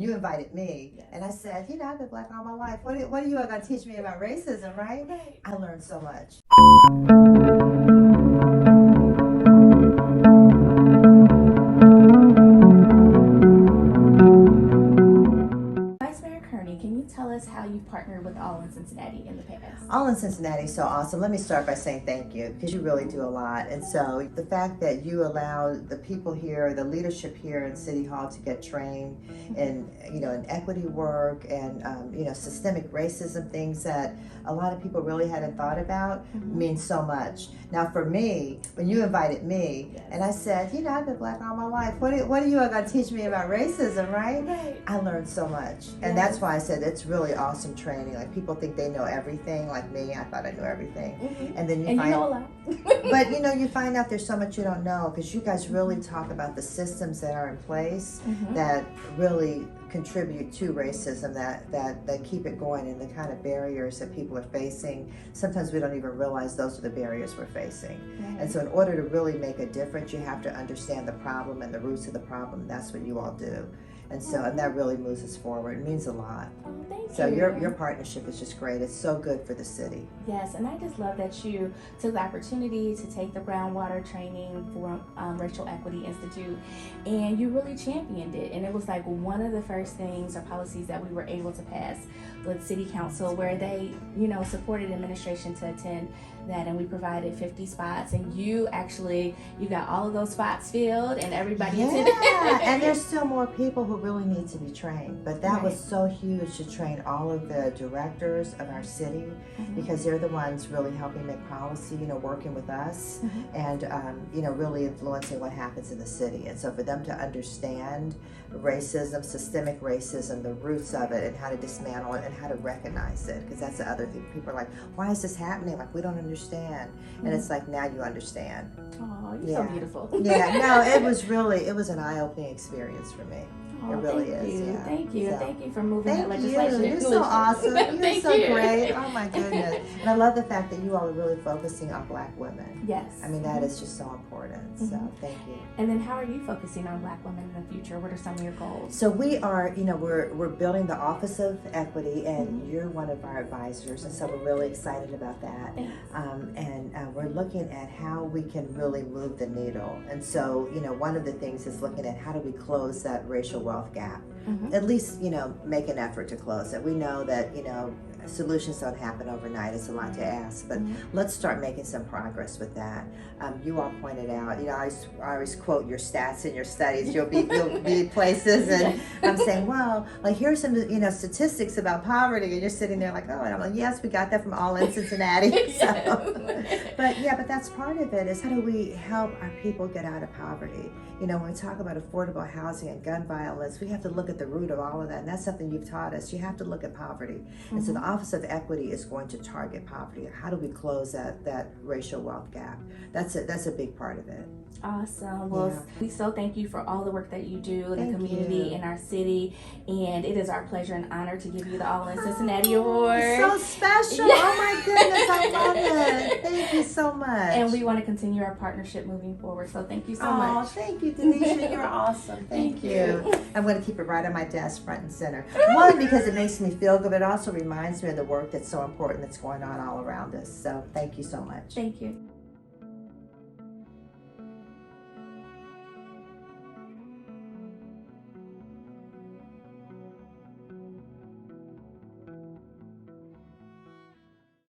You invited me, Yes. and I said, I've been Black all my life. What are you going to teach me about racism, right? Right. I learned so much. Vice Mayor Kearney, can you tell us how you've partnered with All-In Cincinnati in the past? All-In Cincinnati is so awesome. Let me start by saying thank you, because you really do a lot. And so the fact that you allow the people here, the leadership here in City Hall to get trained in, in equity work and, systemic racism, things that a lot of people really hadn't thought about, means so much. Now for me, when you invited me, and I said, I've been Black all my life. What are you going to teach me about racism, right? Right. I learned so much. And that's why I said it's really awesome training. Like, people think they know everything. Like me, I thought I knew everything. And then you find, you know a lot. but you find out there's so much you don't know, because you guys really talk about the systems that are in place that really contribute to racism, that keep it going, and the kind of barriers that people are facing. Sometimes we don't even realize those are the barriers we're facing. And so in order to really make a difference, you have to understand the problem and the roots of the problem. That's what you all do. And so, and that really moves us forward. It means a lot. Oh, thank So you. your partnership is just great. It's so good for the city. Yes, and I just love that you took the opportunity to take the groundwater training for Racial Equity Institute, and you really championed it. And it was like one of the first things or policies that we were able to pass with City Council, where they, supported administration to attend that, and we provided 50 spots, and you got all of those spots filled, and everybody attended. And there's still more people who really need to be trained, but that was so huge to train all of the directors of our city, because they're the ones really helping make policy, working with us, and really influencing what happens in the city. And so for them to understand racism, systemic racism, the roots of it, and how to dismantle it, and how to recognize it, because that's the other thing. People are like, why is this happening? Like, we don't understand. And it's like, now you understand. Oh, you're so beautiful. No, it was an eye-opening experience for me. Oh, it really thank is. You. Yeah. Thank you. So, Thank you for moving that thank legislation. You're so awesome. You're so great. Oh my goodness. And I love the fact that you all are really focusing on Black women. Yes. I mean, that is just so important. So thank you. And then how are you focusing on Black women in the future? What are some of your goals? So we are, we're building the Office of Equity, and you're one of our advisors, and so we're really excited about that. And we're looking at how we can really move the needle. And so, one of the things is looking at how do we close that racial wealth gap. At least, make an effort to close it. We know that, solutions don't happen overnight. It's a lot to ask, but let's start making some progress with that. You all pointed out, I always quote your stats and your studies. You'll be places, and I'm saying, well, like, here's some, statistics about poverty, and you're sitting there like, oh, and I'm like, yes, we got that from All-In Cincinnati. So, but that's part of it, is how do we help our people get out of poverty? When we talk about affordable housing and gun violence, we have to look at the root of all of that, and that's something you've taught us. You have to look at poverty. And so the Office of Equity is going to target poverty. How do we close that racial wealth gap? That's a big part of it. Awesome. Well, we so thank you for all the work that you do in the community, in our city, and it is our pleasure and honor to give you the All-In Cincinnati Award. So special. Oh my goodness, I love it. Thank you so much. And we want to continue our partnership moving forward, so thank you so much. Thank you, Denisha. You're awesome. Thank you. I'm going to keep it right on my desk, front and center. One, because it makes me feel good, but it also reminds me of the work that's so important that's going on all around us. So thank you so much. Thank you.